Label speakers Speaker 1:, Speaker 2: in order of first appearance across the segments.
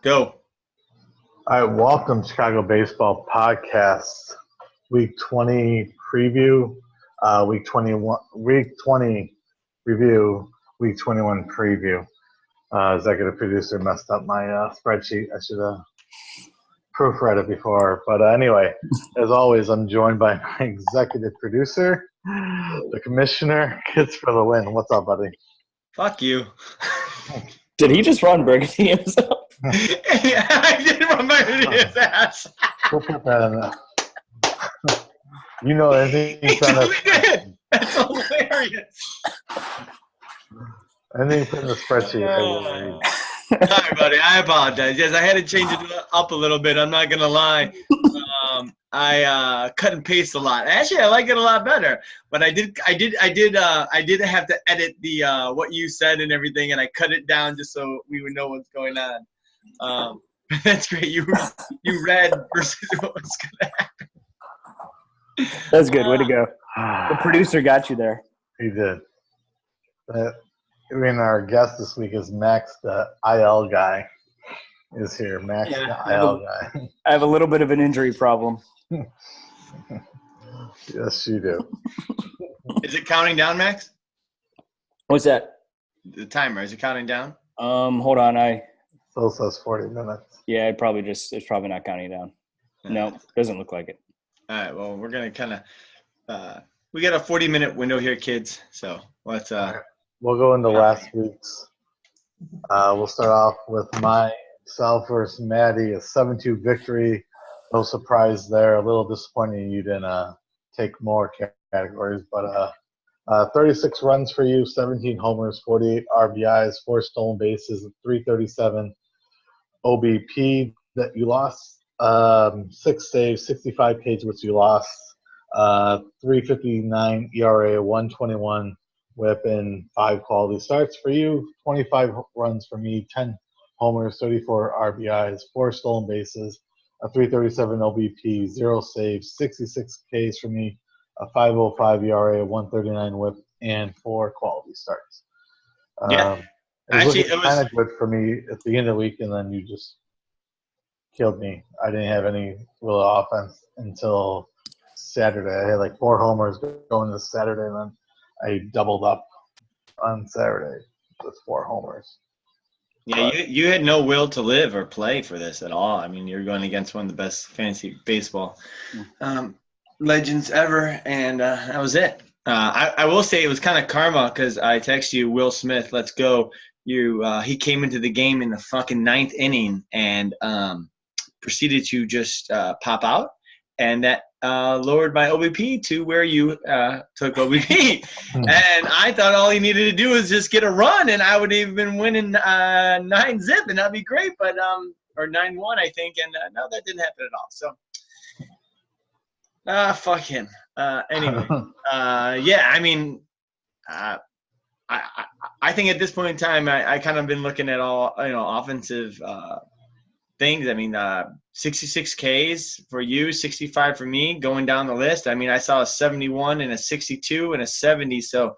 Speaker 1: Go.
Speaker 2: All right, welcome Chicago Baseball Podcast, Week 20 preview, Week 20 review, Week 21 preview. Executive producer messed up my spreadsheet. I should have proofread it before. But anyway, as always, I'm joined by my executive producer, the commissioner, Kids for the win. What's up, buddy?
Speaker 1: Fuck you.
Speaker 3: Did he just run Burgundy himself?
Speaker 1: Yeah, I did run my his ass.
Speaker 2: We'll put that in there. You know anything
Speaker 1: He
Speaker 2: you found
Speaker 1: totally
Speaker 2: out?
Speaker 1: did. That's hilarious.
Speaker 2: Anything you put in the spreadsheet, I will read.
Speaker 1: Sorry, buddy. I apologize. Yes, I had to change it up a little bit. I'm not gonna lie. I cut and paste a lot. Actually, I like it a lot better. But I did have to edit the what you said and everything, and I cut it down just so we would know what's going on. That's great. You read versus what was gonna happen.
Speaker 3: That's good. Way to go. The producer got you there.
Speaker 2: He did. Our guest this week is Max, the IL guy, is here. Max,
Speaker 3: Yeah,
Speaker 2: the IL guy.
Speaker 3: I have a little bit of an injury problem.
Speaker 2: Yes, you do.
Speaker 1: Is it counting down, Max?
Speaker 3: What's that?
Speaker 1: The timer, is it counting down?
Speaker 3: Hold on.
Speaker 2: Still says 40 minutes.
Speaker 3: Yeah, it's probably not counting down. No, doesn't look like it.
Speaker 1: All right, well, we're going to kind of we got a 40-minute window here, kids. So let's
Speaker 2: We'll go into last week's. We'll start off with myself versus Maddie, a 7-2 victory. No surprise there. A little disappointing you didn't take more categories, but 36 runs for you, 17 homers, 48 RBIs, 4 stolen bases, 337 OBP that you lost, 6 saves, 65 Ks which you lost, 359 ERA, 121 whip, and 5 quality starts for you, 25 runs for me, 10 homers, 34 RBIs, 4 stolen bases, a 337 OBP, 0 saves, 66 Ks for me, a 5.05 ERA, 139 whip, and 4 quality starts.
Speaker 1: Yeah.
Speaker 2: It was kind of good for me at the end of the week, and then you just killed me. I didn't have any real offense until Saturday. I had like 4 homers going this Saturday, and then I doubled up on Saturday with 4 homers.
Speaker 1: Yeah, you had no will to live or play for this at all. I mean, you're going against one of the best fantasy baseball legends ever, and that was it. I will say it was kind of karma because I texted you, Will Smith, let's go. He came into the game in the fucking 9th inning and proceeded to just pop out, and that lowered my OBP to where you took OBP. And I thought all he needed to do was just get a run, and I would have been winning 9-0, and that'd be great. But or 9-1, I think, and no, that didn't happen at all. So. Fuck him. Anyway, yeah, I mean, I think at this point in time, I kind of been looking at all, offensive things. I mean, 66 Ks for you, 65 for me, going down the list. I mean, I saw a 71 and a 62 and a 70, so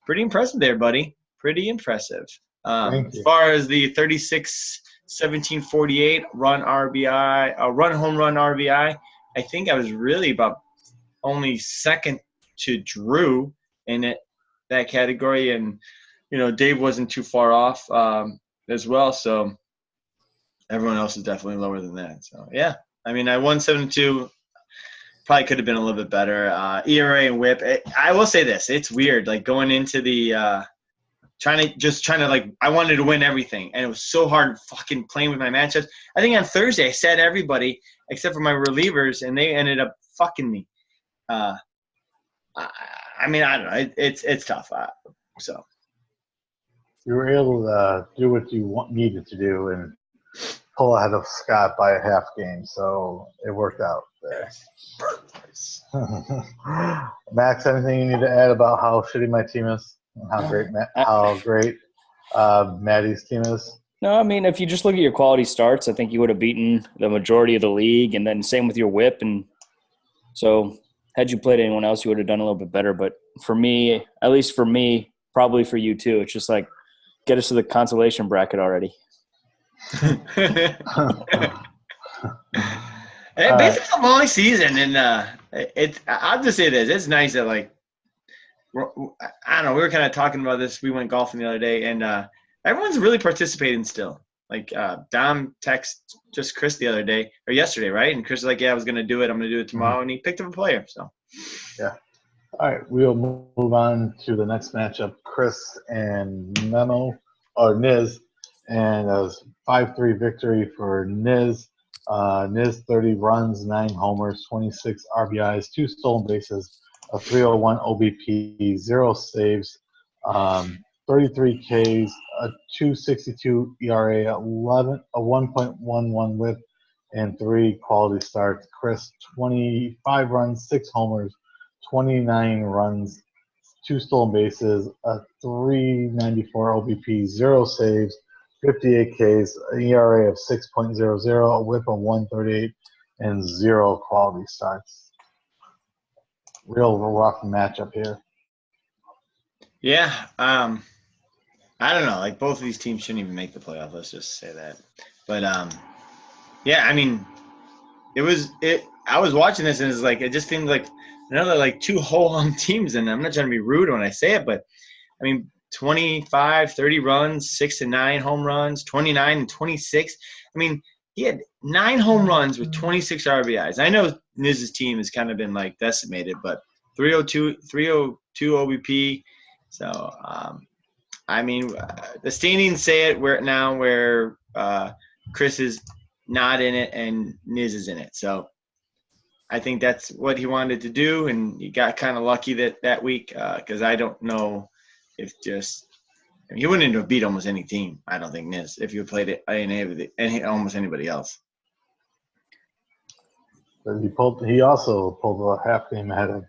Speaker 1: pretty impressive there, buddy. Pretty impressive. As far as the 36, 17, 48 run RBI, run home run RBI, I think I was really about only second to Drew in that category, and Dave wasn't too far off as well. So everyone else is definitely lower than that. So yeah, I mean, I won 7-2. Probably could have been a little bit better. ERA and WHIP. I will say this: it's weird, like going into the trying to like I wanted to win everything, and it was so hard fucking playing with my matchups. I think on Thursday I sat everybody except for my relievers, and they ended up fucking me. I mean, I don't know. It's tough. So
Speaker 2: you were able to do what you needed to do and pull ahead of Scott by a half game, so it worked out there. Max, anything you need to add about how shitty my team is? How great Maddie's team is?
Speaker 3: No, I mean, if you just look at your quality starts, I think you would have beaten the majority of the league, and then same with your whip. And so had you played anyone else, you would have done a little bit better. But for me, at least for me, probably for you too, it's just like get us to the consolation bracket already.
Speaker 1: And basically a long season, and I'll just say this: it's nice that I don't know. We were kind of talking about this. We went golfing the other day, and everyone's really participating still. Like Dom texted just Chris the other day or yesterday, right? And Chris was like, "Yeah, I was gonna do it. I'm gonna do it tomorrow," and he picked up a player. So
Speaker 2: yeah. All right, we'll move on to the next matchup. Chris and Niz, and it was 5-3 victory for Niz. Niz 30 runs, 9 homers, 26 RBIs, 2 stolen bases, a 301 OBP, 0 saves, 33 Ks, a 2.62 ERA, a 1.11 WHIP, and 3 quality starts. Chris 25 runs, 6 homers, 29 runs, 2 stolen bases, a 394 OBP, 0 saves, 58 Ks, an ERA of 6.00, a WHIP of 138, and 0 quality starts. Real rough matchup here.
Speaker 1: yeah, I don't know. Like both of these teams shouldn't even make the playoff. Let's just say that. But yeah, I mean, I was watching this and it's like it just seemed like another like 2 whole teams. And I'm not trying to be rude when I say it, but I mean, 25, 30 runs, 6 to 9 home runs, 29 and 26. I mean, he had 9 home runs with 26 RBIs. I know Niz's team has kind of been like decimated, but 302 OBP. So, I mean, the standings say it where Chris is not in it and Niz is in it. So I think that's what he wanted to do, and he got kind of lucky that week because I don't know if he wouldn't have beat almost any team. I don't think Niz if you played it almost anybody else.
Speaker 2: But he also pulled a half game ahead of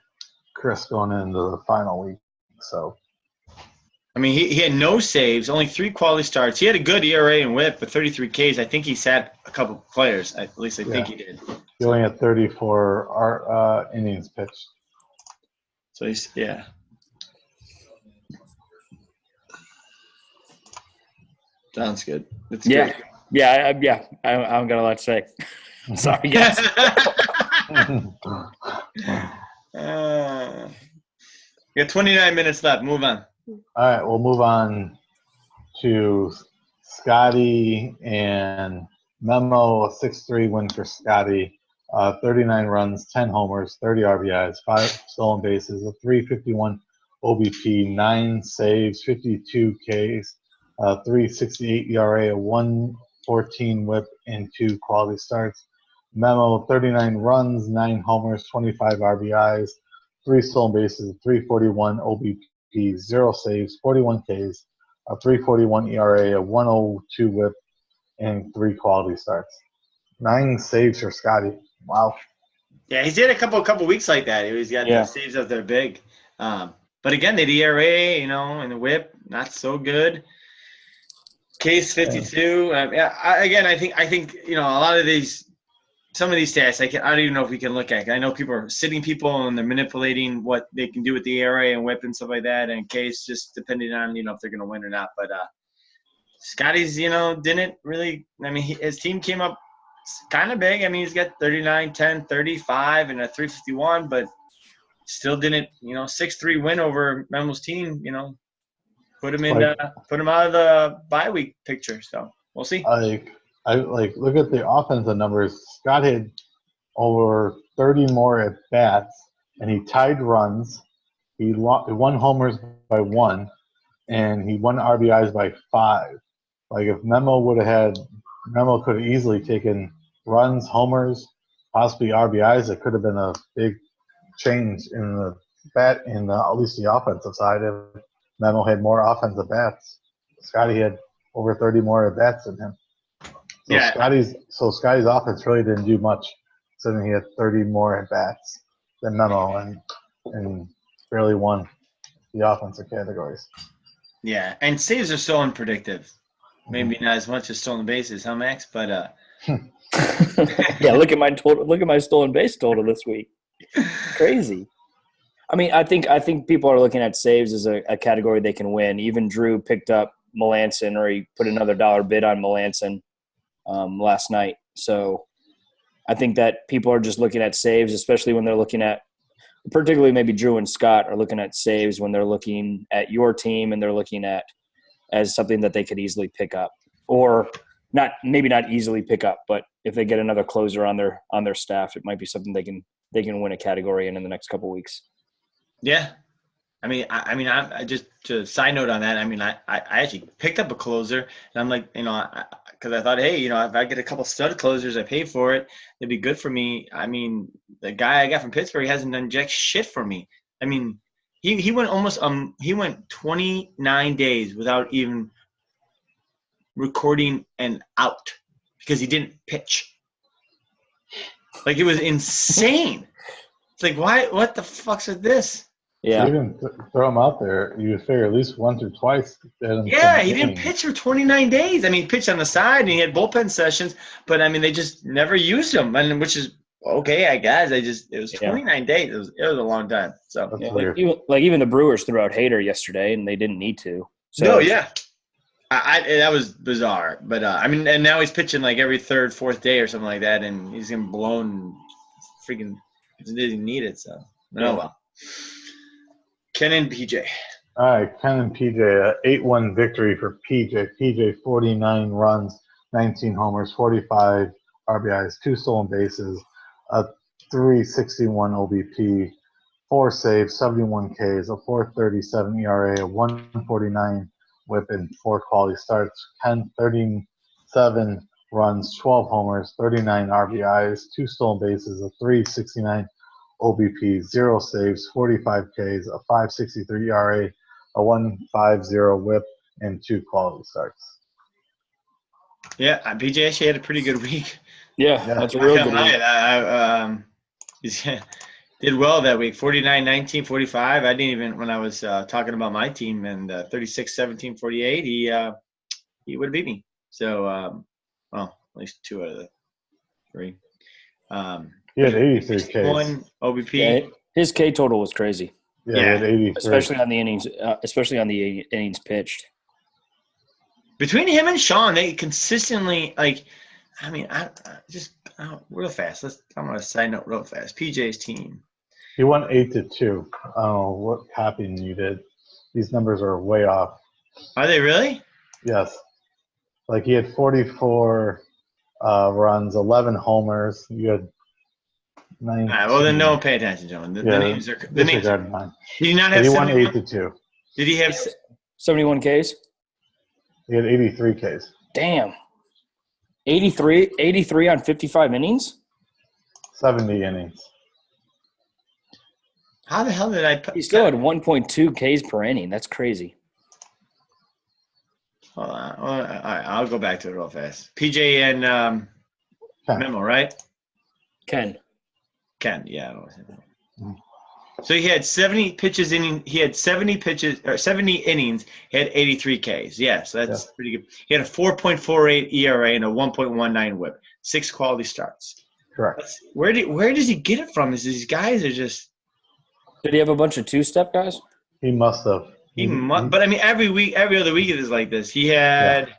Speaker 2: Chris going into the final week. So.
Speaker 1: I mean, he had no saves, only 3 quality starts. He had a good ERA and WHIP, but 33 Ks. I think he sat a couple players. At least I think he did.
Speaker 2: He only had 34 innings pitched.
Speaker 1: So yeah. Sounds good. That's
Speaker 3: yeah.
Speaker 1: great.
Speaker 3: Yeah. I don't got a lot to say. Sorry, guys.
Speaker 1: We got 29 minutes left. Move on.
Speaker 2: All right, we'll move on to Scotty and Memo, a 6-3 win for Scotty. 39 runs, 10 homers, 30 RBIs, 5 stolen bases, a 351 OBP, 9 saves, 52 Ks, 3.68 ERA, a 1.14 WHIP, and 2 quality starts. Memo, 39 runs, 9 homers, 25 RBIs, 3 stolen bases, a 341 OBP, 0 saves, 41 Ks, a 3.41 ERA, a 1.02 WHIP, and 3 quality starts. 9 saves for Scotty. Wow.
Speaker 1: Yeah, he's had a couple weeks like that. He's got the saves out there big. But again, the ERA, and the WHIP, not so good. Case 52. I think a lot of some of these stats, I don't even know if we can look at. I know people are sitting people and they're manipulating what they can do with the ERA and WHIP and stuff like that. And Case just depending on if they're going to win or not. But Scotty's didn't really. I mean, his team came up kind of big. I mean, he's got 39, 10, 35, and a 351, but still didn't. 6-3 win over Memo's team. Put him out of the bye week picture. So we'll see.
Speaker 2: I look at the offensive numbers. Scott had over 30 more at bats, and he tied runs. He won homers by 1, and he won RBIs by 5. Like if Memo could have easily taken runs, homers, possibly RBIs. It could have been a big change in the at least the offensive side. If Memo had more offensive bats, Scotty had over 30 more at bats than him. So Scotty's offense really didn't do much, so then he had 30 more at bats than Memo and barely won the offensive categories.
Speaker 1: Yeah, and saves are so unpredictable. Maybe not as much as stolen bases, huh, Max? But
Speaker 3: yeah, look at my total. Look at my stolen base total this week. Crazy. I mean, I think people are looking at saves as a category they can win. Even Drew picked up Melanson, or he put another dollar bid on Melanson. last night. So I think that people are just looking at saves, especially when they're looking at, particularly maybe Drew and Scott are looking at saves when they're looking at your team and they're looking at as something that they could easily pick up, or maybe not easily pick up, but if they get another closer on their staff, it might be something they can win a category in the next couple weeks.
Speaker 1: Yeah. I just to side note on that. I mean, I actually picked up a closer, and I'm like, because I thought, hey, if I get a couple stud closers, I pay for it, it'd be good for me. I mean, the guy I got from Pittsburgh hasn't done jack shit for me. I mean, he went he went 29 days without even recording an out because he didn't pitch. Like, it was insane. It's like, why? What the fuck's with this?
Speaker 3: Yeah.
Speaker 2: So even throw him out there, you would figure at least once or twice.
Speaker 1: Yeah, he didn't pitch for 29 days. I mean, he pitched on the side and he had bullpen sessions, but I mean, they just never used him, and which is okay, I guess. It was 29 days. It was a long time. So
Speaker 3: even the Brewers threw out Hader yesterday, and they didn't need to. So
Speaker 1: no, yeah, that was bizarre. But I mean, and now he's pitching like every third, fourth day or something like that, and he's getting blown. Freaking, he didn't need it. So well. Ken and PJ.
Speaker 2: All right, Ken and PJ, 8-1 victory for PJ. PJ, 49 runs, 19 homers, 45 RBIs, 2 stolen bases, a 361 OBP, 4 saves, 71 Ks, a 4.37 ERA, a 149 WHIP, and 4 quality starts. Ken, 37 runs, 12 homers, 39 RBIs, 2 stolen bases, a 369 OBP, 0 saves, 45 Ks, a 5.63 ERA, a 1.50 WHIP, and 2 quality starts.
Speaker 1: Yeah, PJ actually had a pretty good week.
Speaker 3: Yeah, that's a real good week.
Speaker 1: He did well that week. 49, 19, 45. I didn't even, when I was talking about my team, and 36, 17, 48, he would have beat me. So, well, at least 2 out of the 3.
Speaker 2: He had 83 Ks.
Speaker 1: 1 OBP.
Speaker 3: Yeah, his K total was crazy.
Speaker 2: Yeah, he had 83.
Speaker 3: Especially on the innings pitched.
Speaker 1: Between him and Sean, they consistently, like, I mean, real fast. I'm going to side note real fast. PJ's team.
Speaker 2: He won 8-2. I don't know what copying you did. These numbers are way off.
Speaker 1: Are they really?
Speaker 2: Yes. Like, he had 44 runs, 11 homers. You had 19.
Speaker 1: All right, well, then don't pay attention, gentlemen. The names are the names.
Speaker 2: Mine.
Speaker 1: Did he not have?
Speaker 2: He won 8-2.
Speaker 1: Did he have
Speaker 3: 71 Ks?
Speaker 2: He had 83 Ks.
Speaker 3: Damn. 83 on 55 innings?
Speaker 2: 70 innings.
Speaker 1: How the hell did I put?
Speaker 3: He still had 1.2 Ks per inning. That's crazy.
Speaker 1: Hold on. All right, I'll go back to it real fast. PJ and Memo, right?
Speaker 3: Ken,
Speaker 1: yeah. So he had 70 pitches inning. He had 70 pitches or 70 innings. He had 83 Ks. Yeah, so that's pretty good. He had a 4.48 ERA and a 1.19 WHIP. 6 quality starts.
Speaker 2: Correct.
Speaker 1: Where does he get it from? Is these guys are just?
Speaker 3: Did he have a bunch of 2-step guys?
Speaker 2: He must have.
Speaker 1: He must, but I mean, every other week it is like this. He had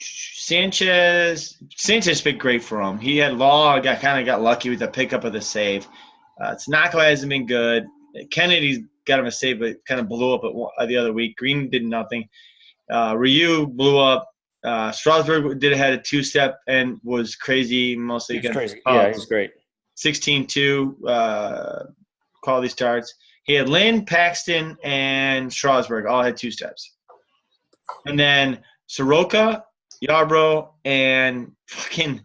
Speaker 1: Sanchez. Sanchez been great for him. He had Law. Got lucky with the pickup of the save. Tanaka hasn't been good. Kennedy's got him a save, but kind of blew up the other week. Green did nothing. Ryu blew up. Strasburg had a 2-step and was crazy mostly
Speaker 3: He's
Speaker 1: against
Speaker 3: crazy.
Speaker 1: the Cubs.
Speaker 3: Yeah, he's great.
Speaker 1: 16-2 quality starts. He had Lynn, Paxton, and Strasburg all had 2 steps. And then Soroka, Yarbrough, and fucking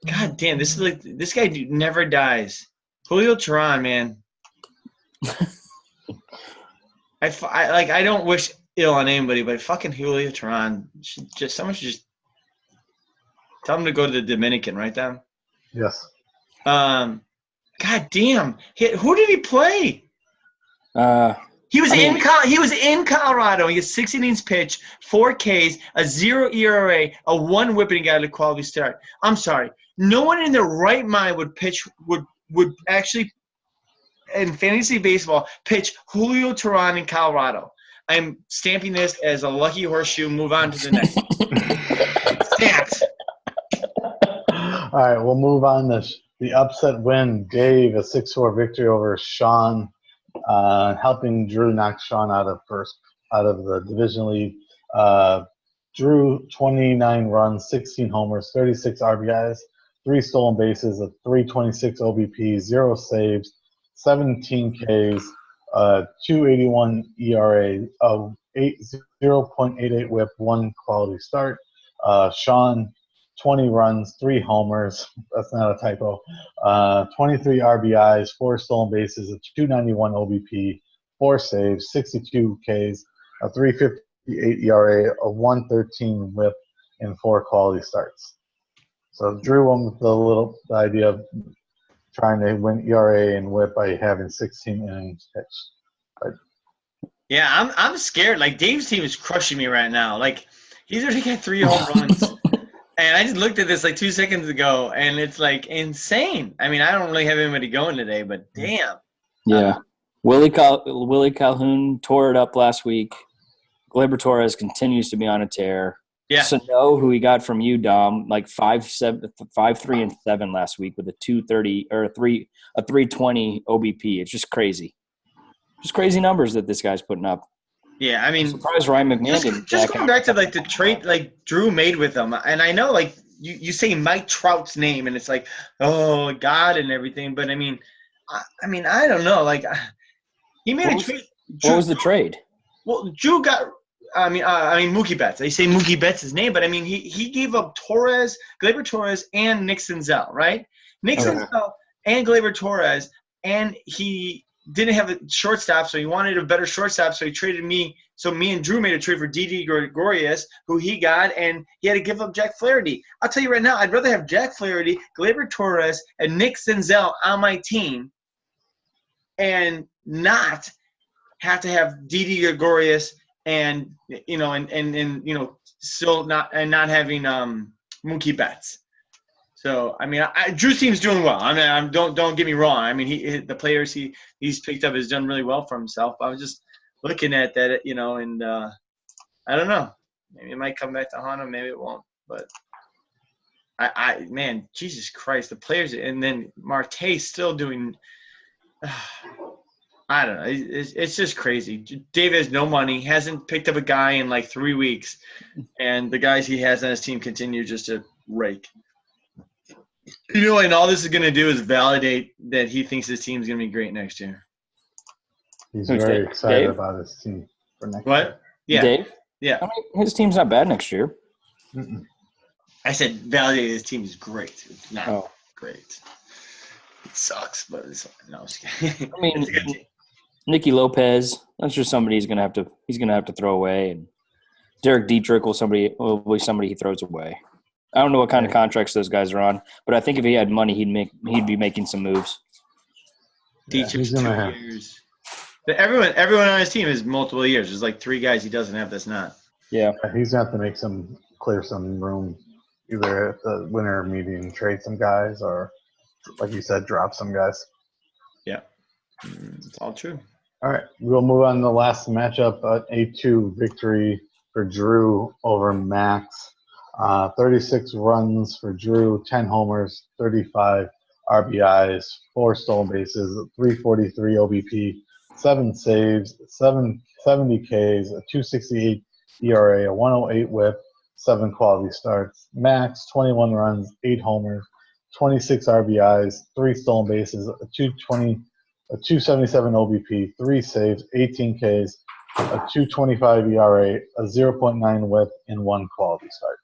Speaker 1: God damn, this guy never dies. Julio Teheran, man. I don't wish ill on anybody, but fucking Julio Teheran someone should just tell him to go to the Dominican, right, Dan?
Speaker 2: Yes.
Speaker 1: God damn. Who did he play? He was in Colorado. He had 6 innings pitched, 4 Ks, a 0 ERA, a 1 WHIP, and he got a quality start. I'm sorry. No one in their right mind would actually, in fantasy baseball, pitch Julio Teheran in Colorado. I'm stamping this as a lucky horseshoe. Move on to the next. Stamped.
Speaker 2: All right, we'll move on to the upset win. Dave, a 6-4 victory over Sean, helping Drew knock Sean out of the division lead. Drew, 29 runs, 16 homers, 36 RBIs, 3 stolen bases, a 326 OBP, 0 saves, 17 Ks, 281 ERA, 0.88 WHIP, 1 quality start. Sean, 20 runs, 3 homers. That's not a typo. 23 RBIs, 4 stolen bases, a 291 OBP, 4 saves, 62 Ks, a 358 ERA, a 113 WHIP, and 4 quality starts. So Drew won with the idea of trying to win ERA and WHIP by having 16 innings pitched.
Speaker 1: Yeah, I'm scared. Like, Dave's team is crushing me right now. Like, he's already got 3 home runs. And I just looked at this like 2 seconds ago, and it's like insane. I mean, I don't really have anybody going today, but damn.
Speaker 3: Yeah. Willie Calhoun tore it up last week. Gleyber Torres continues to be on a tear.
Speaker 1: Yeah.
Speaker 3: Sano, who he got from you, Dom, like 5-3-7 last week with a 230 or a 320 OBP. It's just crazy. Just crazy numbers that this guy's putting up.
Speaker 1: Yeah, I mean,
Speaker 3: I'm surprised Ryan McMahon didn't.
Speaker 1: Just going back to like the trade like Drew made with him, and I know like you say Mike Trout's name, and it's like, oh God, and everything. But I mean, I don't know. Like, he made a trade.
Speaker 3: What was the trade?
Speaker 1: Well, Drew got. I mean, Mookie Betts. They say Mookie Betts' his name, but I mean, he gave up Gleyber Torres, and Nick Senzel, right? Nick Senzel and Gleyber Torres, and he didn't have a shortstop, so he wanted a better shortstop, so he traded me. So me and Drew made a trade for Didi Gregorius, who he got, and he had to give up Jack Flaherty. I'll tell you right now, I'd rather have Jack Flaherty, Gleyber Torres, and Nick Senzel on my team and not have to have Didi Gregorius and still not having Mookie Betts. So I mean, Drew's team's doing well. I mean, don't get me wrong. I mean, the players he's picked up has done really well for himself. I was just looking at that, and I don't know. Maybe it might come back to haunt him. Maybe it won't. But man, Jesus Christ, the players, and then Marte's still doing. I don't know. It's just crazy. Dave has no money, hasn't picked up a guy in like 3 weeks, and the guys he has on his team continue just to rake. And all this is going to do is validate that he thinks his team's going to be great next year.
Speaker 2: He's very excited about his team for next year.
Speaker 1: What? Yeah.
Speaker 3: Dave?
Speaker 1: Yeah.
Speaker 3: I mean, his team's not bad next year.
Speaker 2: Mm-mm.
Speaker 1: I said validate his team is great. It's not great. It sucks, but it's no. I'm just kidding.
Speaker 3: I mean,
Speaker 1: it's a good team.
Speaker 3: Nicky Lopez, that's just somebody he's gonna have to throw away, and Derek Dietrich will be somebody he throws away. I don't know what kind of contracts those guys are on, but I think if he had money, he'd be making some moves.
Speaker 1: Dietrich's 2 years. But everyone on his team is multiple years. There's like 3 guys he doesn't have that's not.
Speaker 3: Yeah.
Speaker 2: He's going to have to clear some room, either at the winter meeting, trade some guys, or, like you said, drop some guys.
Speaker 1: Yeah. It's all true.
Speaker 2: All right, we'll move on to the last matchup, 8-2 victory for Drew over Max. 36 runs for Drew, 10 homers, 35 RBIs, 4 stolen bases, 343 OBP, 7 saves, 70 Ks, a 268 ERA, a 108 WHIP, 7 quality starts. Max, 21 runs, 8 homers, 26 RBIs, 3 stolen bases, a 277 OBP, 3 saves, 18 Ks, a 225 ERA, a 0.9 WHIP, and 1 quality start.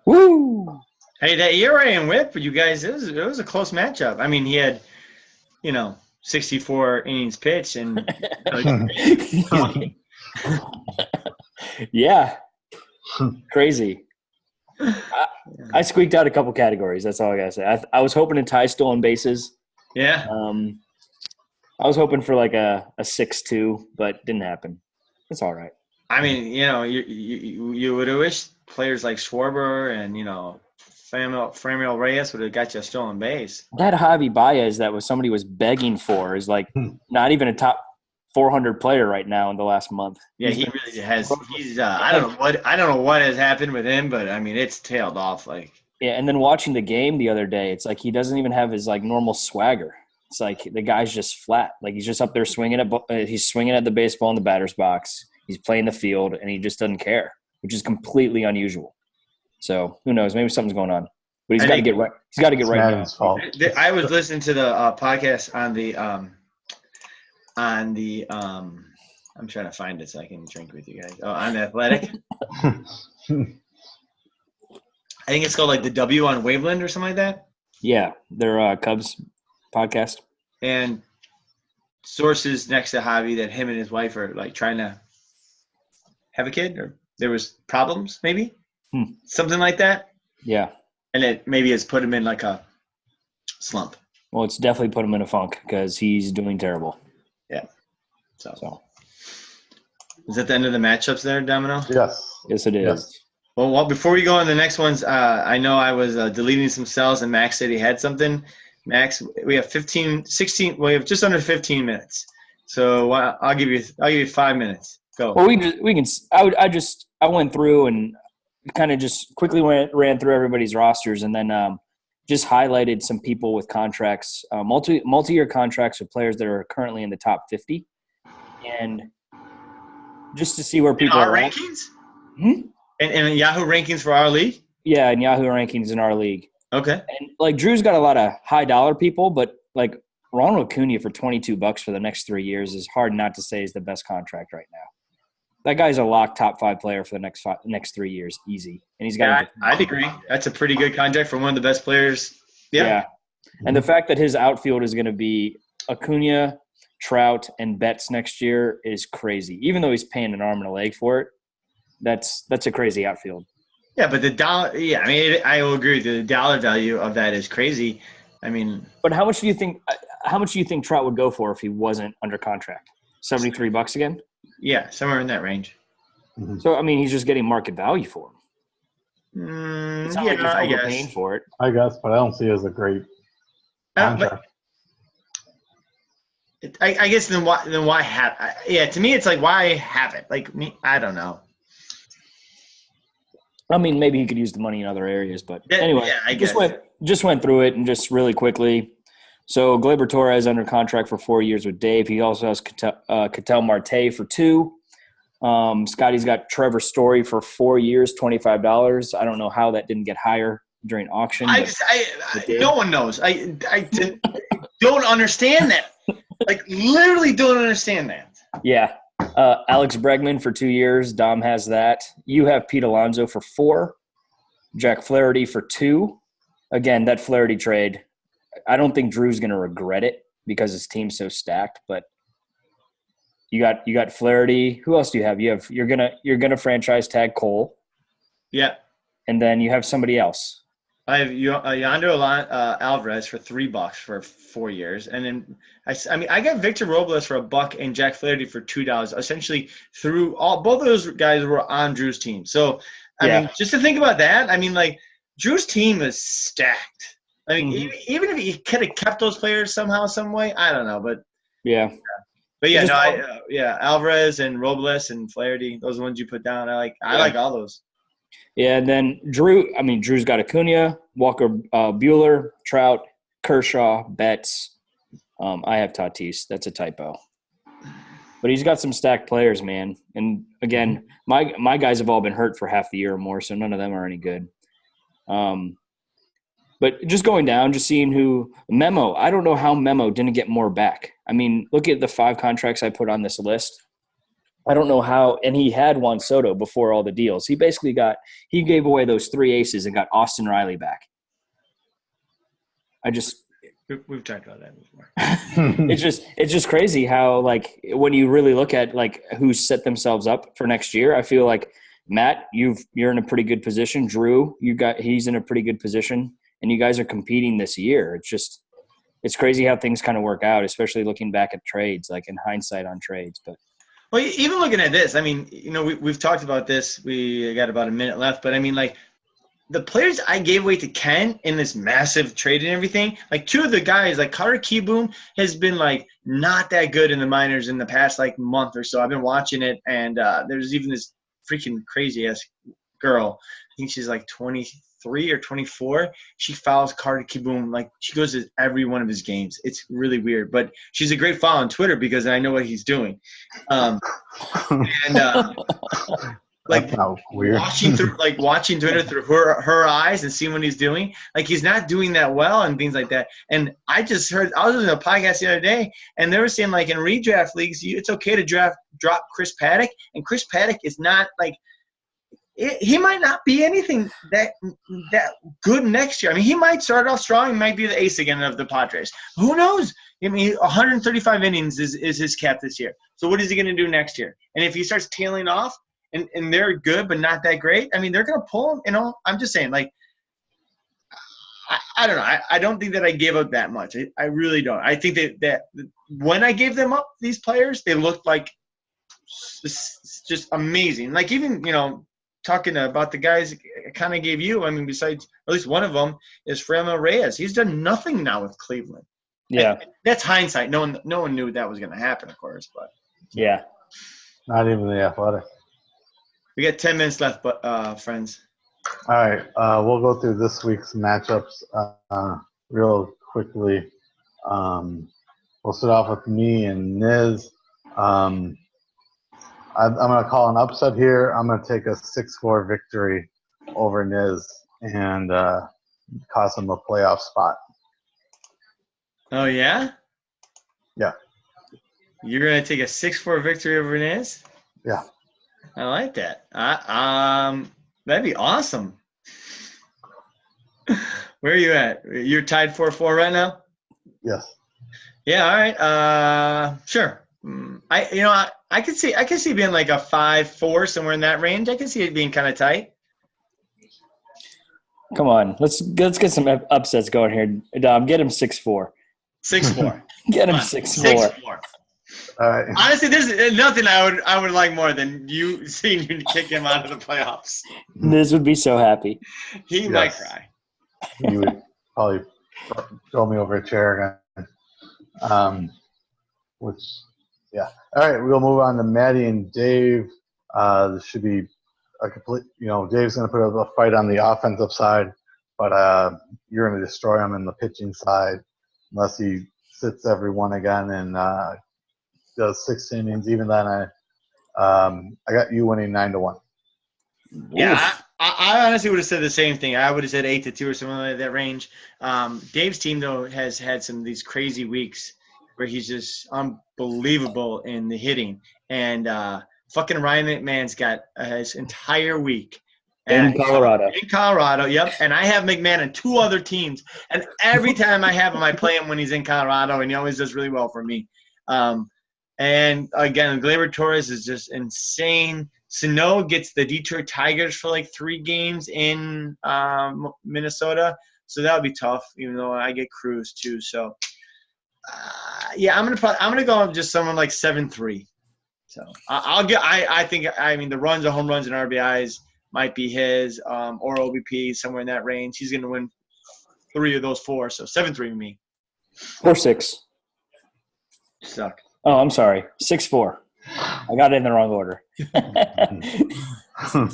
Speaker 3: Woo!
Speaker 1: Hey, that ERA and WHIP for you guys, it was a close matchup. I mean, he had, 64 innings pitched, and
Speaker 3: yeah, crazy. I squeaked out a couple categories. That's all I gotta say. I was hoping to tie stolen bases.
Speaker 1: Yeah.
Speaker 3: I was hoping for like a 6-2, but didn't happen. It's all right.
Speaker 1: I mean, you would have wished players like Schwarber and Framil Reyes would have got you a stolen base.
Speaker 3: That Javi Baez that somebody was begging for is like not even a top 400 player right now in the last month.
Speaker 1: Yeah, he really has. He's I don't know what has happened with him, but I mean it's tailed off like.
Speaker 3: Yeah, and then watching the game the other day, it's like he doesn't even have his like normal swagger. It's like the guy's just flat. Like he's just up there swinging he's swinging at the baseball in the batter's box. He's playing the field, and he just doesn't care, which is completely unusual. So who knows? Maybe something's going on. But he's got to get right. He's got to get right now.
Speaker 2: Madden's fault.
Speaker 1: I was listening to the podcast on the I'm trying to find it so I can drink with you guys. Oh, on the Athletic. I think it's called like the W on Waveland or something like that.
Speaker 3: Yeah, their Cubs podcast.
Speaker 1: And sources next to Javi that him and his wife are like trying to have a kid, or there was problems, maybe something like that.
Speaker 3: Yeah,
Speaker 1: and it maybe has put him in like a slump.
Speaker 3: Well, it's definitely put him in a funk because he's doing terrible.
Speaker 1: Yeah. So is that the end of the matchups there, Domino?
Speaker 3: Yes, it is.
Speaker 2: Yes.
Speaker 1: Well, before we go on the next ones, I know I was deleting some cells and Max said he had something. Max, we have 16. We have just under 15 minutes. So I'll give you 5 minutes. Go.
Speaker 3: Well, I went through and kind of just quickly ran through everybody's rosters, and then just highlighted some people with contracts, multi-year contracts with players that are currently in the top 50, and just to see where people
Speaker 1: our
Speaker 3: are at.
Speaker 1: rankings. And Yahoo rankings for our league?
Speaker 3: Yeah, and Yahoo rankings in our league.
Speaker 1: Okay.
Speaker 3: And like Drew's got a lot of high dollar people, but like Ronald Acuna for $22 for the next 3 years is hard not to say is the best contract right now. That guy's a locked top 5 player for the next 3 years, easy. And he's got.
Speaker 1: Yeah, I'd agree. That's a pretty good contract for one of the best players. Yeah.
Speaker 3: And the fact that his outfield is going to be Acuna, Trout, and Betts next year is crazy. Even though he's paying an arm and a leg for it, that's a crazy outfield.
Speaker 1: Yeah, but the dollar. Yeah, I mean, I will agree. The dollar value of that is crazy. I mean,
Speaker 3: but how much do you think Trout would go for if he wasn't under contract? $73 again?
Speaker 1: Yeah, somewhere in that range.
Speaker 3: So I mean, he's just getting market value for him. It's not like he's overpaying for it.
Speaker 2: I guess, but I don't see it as a great contract.
Speaker 1: I guess then why have? To me, it's like why have it? Like me, I don't know.
Speaker 3: I mean, maybe he could use the money in other areas, but anyway,
Speaker 1: I guess.
Speaker 3: Just went through it and just really quickly. So Gleyber Torres under contract for 4 years with Dave. He also has Ketel Marte for 2. Scotty's got Trevor Story for 4 years, $25. I don't know how that didn't get higher during auction.
Speaker 1: No one knows. I don't understand that. Like literally don't understand that.
Speaker 3: Yeah. Alex Bregman for 2 years. Dom has that. You have Pete Alonso for 4. Jack Flaherty for 2. Again, that Flaherty trade, I don't think Drew's going to regret it because his team's so stacked. But you got Flaherty. Who else do you have? You're gonna franchise tag Cole. Yeah. And then you have somebody else.
Speaker 1: I have Yonder Alvarez for $3 for 4 years, and then I got Victor Robles for $1 and Jack Flaherty for $2. Essentially, through both of those guys were on Drew's team. So I mean, just to think about that, I mean, like Drew's team is stacked. I mean, even if he could have kept those players somehow, some way, I don't know, but Alvarez and Robles and Flaherty, those are the ones you put down. I like all those.
Speaker 3: Yeah, and then Drew's got Acuna, Walker Buehler, Trout, Kershaw, Betts. I have Tatis. That's a typo. But he's got some stacked players, man. And, again, my guys have all been hurt for half the year or more, so none of them are any good. But just going down, just seeing who – Memo, I don't know how Memo didn't get more back. I mean, look at the 5 contracts I put on this list. I don't know how – and he had Juan Soto before all the deals. He basically he gave away those 3 aces and got Austin Riley back.
Speaker 1: We've talked about that before.
Speaker 3: It's just crazy how, like, when you really look at, like, who set themselves up for next year, I feel like, Matt, you're in a pretty good position. Drew, he's in a pretty good position. And you guys are competing this year. It's crazy how things kind of work out, especially looking back at trades, like in hindsight on trades. But
Speaker 1: well, even looking at this, I mean, we've talked about this. We got about a minute left, but I mean, like the players I gave away to Ken in this massive trade and everything, like 2 of the guys, like Carter Kieboom has been like not that good in the minors in the past like month or so. I've been watching it, and there's even this freaking crazy ass girl. I think she's like 23 23 or 24. She follows Carter Kieboom. Like, she goes to every one of his games. It's really weird. But she's a great follow on Twitter because I know what he's doing. And like
Speaker 2: That's not weird.
Speaker 1: watching Twitter through her eyes and seeing what he's doing. Like, he's not doing that well and things like that. And I was listening to a podcast the other day, and they were saying, like, in redraft leagues, it's okay to drop Chris Paddock, and Chris Paddock is not like he might not be anything that good next year. I mean, he might start off strong. He might be the ace again of the Padres. Who knows? I mean, 135 innings is his cap this year. So what is he going to do next year? And if he starts tailing off, and they're good but not that great, I mean, they're going to pull him. You know, I'm just saying, like, I don't know. I don't think that I gave up that much. I really don't. I think that when I gave them up, these players, they looked like just amazing. Like, even, you know, talking about the guys I kind of gave you, I mean, besides at least one of them is Franmil Reyes. He's done nothing now with Cleveland.
Speaker 3: Yeah.
Speaker 1: And that's hindsight. No one knew that was going to happen, of course. But
Speaker 3: Yeah.
Speaker 2: Not even the Athletic.
Speaker 1: we got 10 minutes left, but friends.
Speaker 2: All right, we'll go through this week's matchups real quickly. We'll start off with me and Niz. I'm going to call an upset here. I'm going to take a 6-4 victory over Niz and cost him a playoff spot.
Speaker 1: Oh, yeah?
Speaker 2: Yeah.
Speaker 1: You're going to take a 6-4 victory over Niz?
Speaker 2: Yeah.
Speaker 1: I like that. That'd be awesome. Where are you at? You're tied 4-4 right now?
Speaker 2: Yes.
Speaker 1: Yeah, all right. Sure. I could see being like a 5-4, somewhere in that range. I can see it being kind of tight.
Speaker 3: Come on. Let's get some upsets going here. Dom, get him 6-4.
Speaker 1: 6-4.
Speaker 3: Get him 6-4.
Speaker 1: 6-4.
Speaker 2: All right.
Speaker 1: Honestly, there's nothing I would like more than you seeing you kick him out of the playoffs.
Speaker 3: Niz would be so happy.
Speaker 1: He might cry.
Speaker 2: You would probably throw me over a chair again. Yeah. All right, we'll move on to Maddie and Dave. This should be a complete, Dave's going to put up a fight on the offensive side, but you're going to destroy him in the pitching side unless he sits everyone again and does 6 innings. Even then, I got you winning 9-1.
Speaker 1: Yeah, I honestly would have said the same thing. I would have said 8-2 or something like that range. Dave's team, though, has had some of these crazy weeks where he's just unbelievable in the hitting. And fucking Ryan McMahon's got his entire week.
Speaker 3: In Colorado.
Speaker 1: In Colorado, yep. And I have McMahon on 2 other teams. And every time I have him, I play him when he's in Colorado, and he always does really well for me. And, again, Gleyber Torres is just insane. Sano gets the Detroit Tigers for like 3 games in Minnesota. So that would be tough, even though I get Cruz too. So, yeah, I'm gonna go with just someone like 7-3. So I think the runs, the home runs, and RBIs might be his or OBP, somewhere in that range. He's gonna win 3 of those 4. So 7-3 with me.
Speaker 3: Or 6.
Speaker 1: Suck.
Speaker 3: Oh, I'm sorry. 6-4. I got it in the wrong order.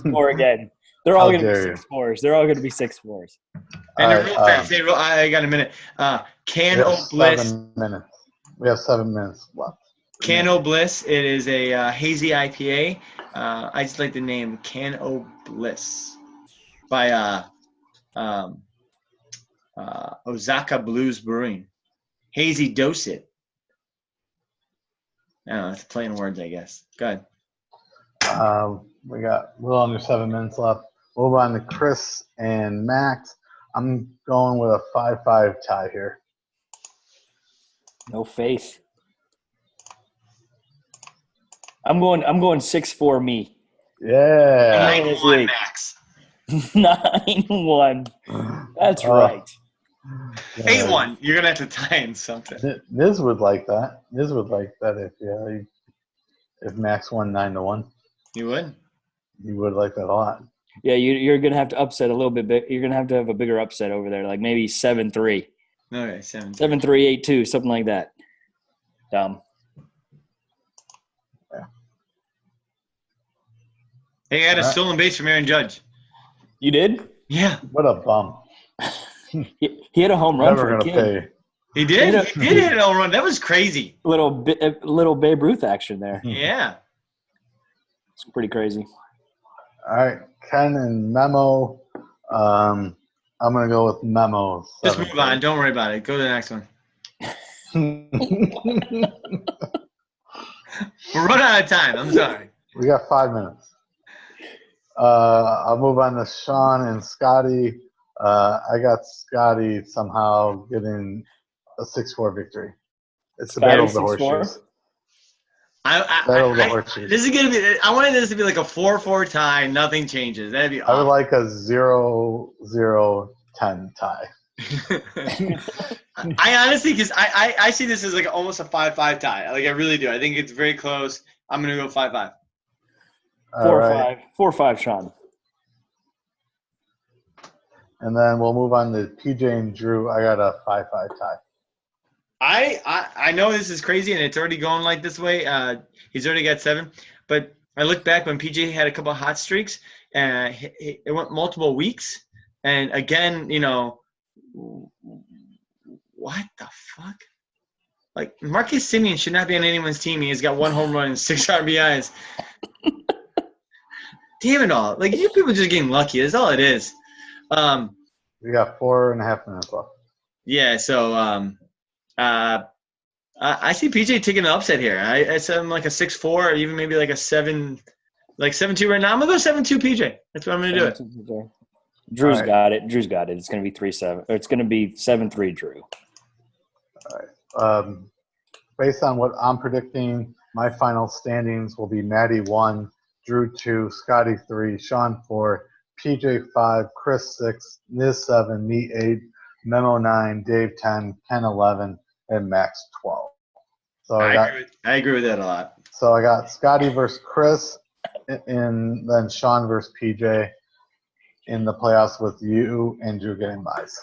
Speaker 3: 4 again. They're all going to be 6-4s. They're all going to be 6-4s.
Speaker 1: And real fast, I got a minute. Cano Bliss.
Speaker 2: 7 minutes. We have 7 minutes left.
Speaker 1: Cano Bliss. It is a hazy IPA. I just like the name Cano Bliss by Osaka Blues Brewing. Hazy Dose It. I don't know. It's playing words, I guess. Go ahead.
Speaker 2: We got a little under 7 minutes left. Move on to Chris and Max. I'm going with a 5-5 tie here.
Speaker 3: No faith. I'm going 6-4 me.
Speaker 2: Yeah.
Speaker 1: 9-1 Max.
Speaker 3: 9-1. That's right.
Speaker 1: 8-1. You're gonna have to tie in something.
Speaker 2: Niz would like that. Niz would like that if Max won 9-1.
Speaker 1: You would?
Speaker 2: You would like that a lot.
Speaker 3: Yeah, you're gonna have to upset a little bit. You're gonna have to have a bigger upset over there, like maybe 7-3.
Speaker 1: Okay, 7.
Speaker 3: 7-3, 8-2, something like that.
Speaker 2: Yeah.
Speaker 1: Hey, I had a stolen base from Aaron Judge.
Speaker 3: You did?
Speaker 1: Yeah,
Speaker 2: What a bum.
Speaker 3: He had a home run
Speaker 2: Never
Speaker 3: for a
Speaker 2: gonna
Speaker 3: kid.
Speaker 2: pay.
Speaker 1: he did. He did hit an home run. That was crazy.
Speaker 3: Little Babe Ruth action there.
Speaker 1: Yeah.
Speaker 3: It's pretty crazy.
Speaker 2: All right, Ken and Memo. I'm gonna go with Memo.
Speaker 1: Just move on. Don't worry about it. Go to the next one. We're running out of time. I'm sorry.
Speaker 2: We got 5 minutes. I'll move on to Sean and Scotty. I got Scotty somehow getting a 6-4 victory. It's the battle of the
Speaker 3: 6-4?
Speaker 2: horseshoes. Battle of the horseshoes.
Speaker 1: This is gonna be. I wanted this to be like a 4-4 tie. Nothing changes. That'd be
Speaker 2: I would
Speaker 1: awesome.
Speaker 2: like a 0-0-10 tie.
Speaker 1: I honestly, because I see this as like almost a 5-5 tie. Like I really do. I think it's very close. I'm gonna go 5-5.
Speaker 2: All right.
Speaker 3: 4-5, Sean.
Speaker 2: And then we'll move on to PJ and Drew. I got a 5-5 tie.
Speaker 1: I know this is crazy and it's already going like this way. He's already got 7, but I look back when PJ had a couple of hot streaks and it went multiple weeks. And again, what the fuck? Like Marcus Simeon should not be on anyone's team. He's got 1 home run and 6 RBIs. Damn it all! Like you people just getting lucky. That's all it is.
Speaker 2: We got 4.5 minutes left.
Speaker 1: Yeah. So I see PJ taking an upset here. I said him like a 6-4 or even maybe like a 7, like 7-2 right now. I'm gonna go 7-2 PJ. That's what I'm gonna do it.
Speaker 3: Drew's
Speaker 2: All right.
Speaker 3: got it. Drew's got it. It's gonna be 3-7. Or it's gonna be 7-3 Drew.
Speaker 2: All right. Based on what I'm predicting, my final standings will be Maddie 1, Drew 2, Scotty 3, Sean 4, PJ 5, Chris 6, Niz 7, me 8, Memo 9, Dave 10, Ken 11, and Max 12. So
Speaker 1: I agree with that a lot.
Speaker 2: So I got Scotty versus Chris, and then Sean versus PJ in the playoffs with you and Drew getting buys.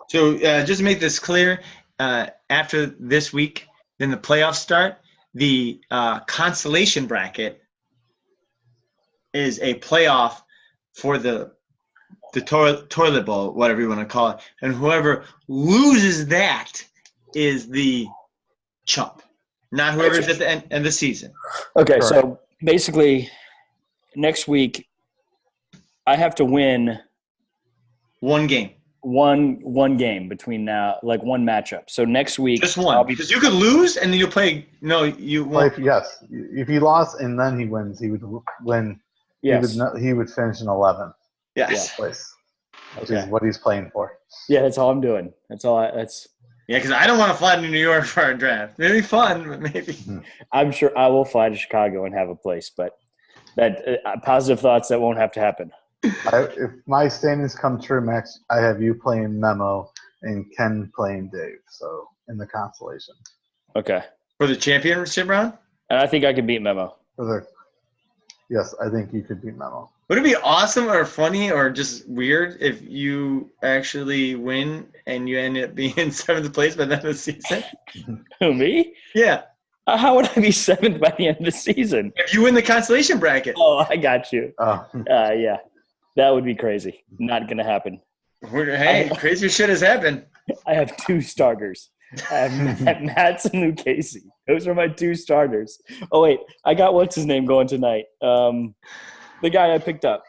Speaker 1: So just to make this clear, after this week, then the playoffs start. The consolation bracket is a playoff for the toilet bowl, whatever you want to call it, and whoever loses that is the chump, not whoever's at the end of the season.
Speaker 3: Okay,
Speaker 2: Correct.
Speaker 3: so basically, next week, I have to win
Speaker 1: One game,
Speaker 3: one game between now, like one matchup. So next week,
Speaker 1: just
Speaker 3: I'll
Speaker 1: one,
Speaker 3: be
Speaker 1: because you could lose and then you'll play. No, you won't.
Speaker 2: Yes, if he lost and then he wins, he would win.
Speaker 3: yes,
Speaker 2: He would finish in 11th
Speaker 1: Yes.
Speaker 2: place, which
Speaker 1: Okay.
Speaker 2: is what he's playing for.
Speaker 3: yeah. That's all I'm doing. That's.
Speaker 1: Yeah, because I don't want to fly to New York for our draft. It'd be fun, but maybe.
Speaker 3: I'm sure I will fly to Chicago and have a place, but that positive thoughts that won't have to happen.
Speaker 2: If my standings come true, Max, I have you playing Memo and Ken playing Dave. So in the consolation.
Speaker 3: Okay,
Speaker 1: For the championship round?
Speaker 3: and I think I can beat Memo.
Speaker 2: Yes, I think you could beat Memo.
Speaker 1: Would it be awesome or funny or just weird if you actually win and you end up being 7th place by the end of the season?
Speaker 3: Who, me?
Speaker 1: Yeah.
Speaker 3: How would I be 7th by the end of the season?
Speaker 1: If you win the consolation bracket.
Speaker 3: Oh, I got you.
Speaker 2: Oh,
Speaker 3: Yeah, that would be crazy. Not gonna happen.
Speaker 1: Hey, crazier shit has happened.
Speaker 3: I have 2 starters. I have Mats and Luke Casey. Those are my 2 starters. Oh wait, I got what's his name going tonight. The guy I picked up,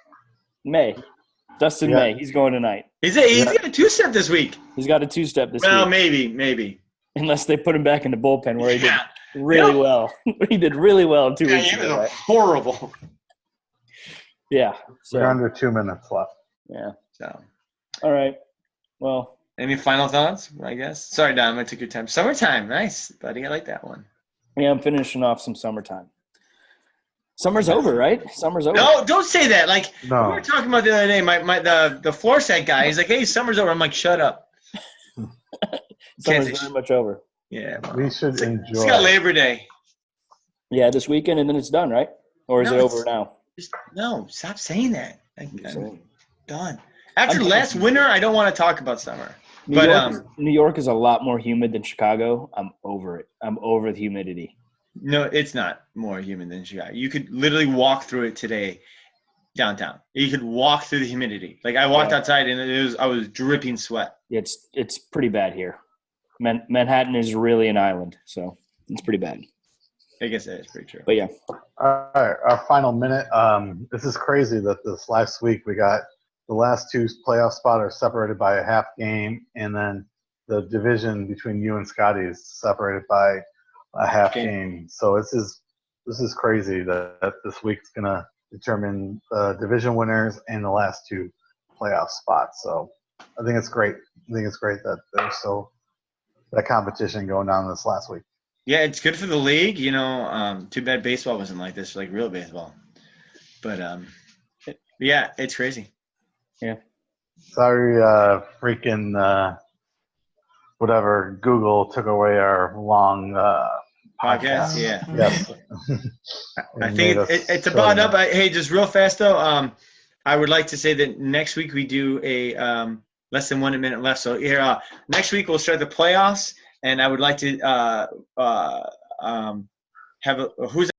Speaker 3: Dustin
Speaker 2: Yeah.
Speaker 3: May. He's going tonight.
Speaker 1: He's got a 2-step this week.
Speaker 3: He's got a 2-step this
Speaker 1: Well,
Speaker 3: week.
Speaker 1: maybe.
Speaker 3: Unless they put him back in the bullpen where he did
Speaker 1: Yeah.
Speaker 3: really well. He did really well 2
Speaker 1: Yeah,
Speaker 3: weeks
Speaker 1: he was
Speaker 3: ago. Right?
Speaker 1: horrible.
Speaker 3: Yeah.
Speaker 2: we're
Speaker 3: So
Speaker 2: under 2 minutes left.
Speaker 3: yeah.
Speaker 1: So,
Speaker 3: All right. Well,
Speaker 1: any final thoughts, I guess? Sorry, Dom, I took your time. Summertime. Nice, buddy. I like that one.
Speaker 3: yeah, I'm finishing off some summertime. Summer's over, right? Summer's over.
Speaker 1: No, don't say that. Like,
Speaker 2: No.
Speaker 1: we were talking about the other day, the floor set guy, he's like, hey, summer's over. I'm like, shut up.
Speaker 3: Summer's
Speaker 1: Can't say
Speaker 3: very much over.
Speaker 1: Yeah. well,
Speaker 2: We should
Speaker 1: it's
Speaker 2: enjoy.
Speaker 1: got Labor Day.
Speaker 3: Yeah, this weekend, and then it's done, right? Or is
Speaker 1: No,
Speaker 3: it
Speaker 1: it's-
Speaker 3: over now?
Speaker 1: No, stop saying that. I'm
Speaker 3: saying.
Speaker 1: done. After
Speaker 3: I'm-
Speaker 1: last winter, I don't want to talk about summer.
Speaker 3: New York is a lot more humid than Chicago. I'm over it. I'm over the humidity.
Speaker 1: No, it's not more humid than Chicago. You could literally walk through it today downtown. You could walk through the humidity. Like I walked outside and I was dripping sweat.
Speaker 3: It's pretty bad here. Manhattan is really an island, so it's pretty bad.
Speaker 1: I guess that is pretty true.
Speaker 3: But yeah.
Speaker 2: All right, our final minute. This is crazy that this last week we got the last two playoff spots are separated by a half game, and then the division between you and Scotty is separated by a half game. So this is crazy that this week's gonna determine the division winners and the last two playoff spots. So I think it's great. I think it's great that there's still that competition going on this last week.
Speaker 1: Yeah, it's good for the league. You know, too bad baseball wasn't like this, like real baseball. But yeah, it's crazy.
Speaker 3: Yeah.
Speaker 2: Sorry, freaking whatever. Google took away our long
Speaker 1: Podcast. Yeah.
Speaker 2: Yes.
Speaker 1: I think it's about up. Hey, just real fast though. I would like to say that next week we do a less than 1 minute left. So here, next week we'll start the playoffs, and I would like to have who's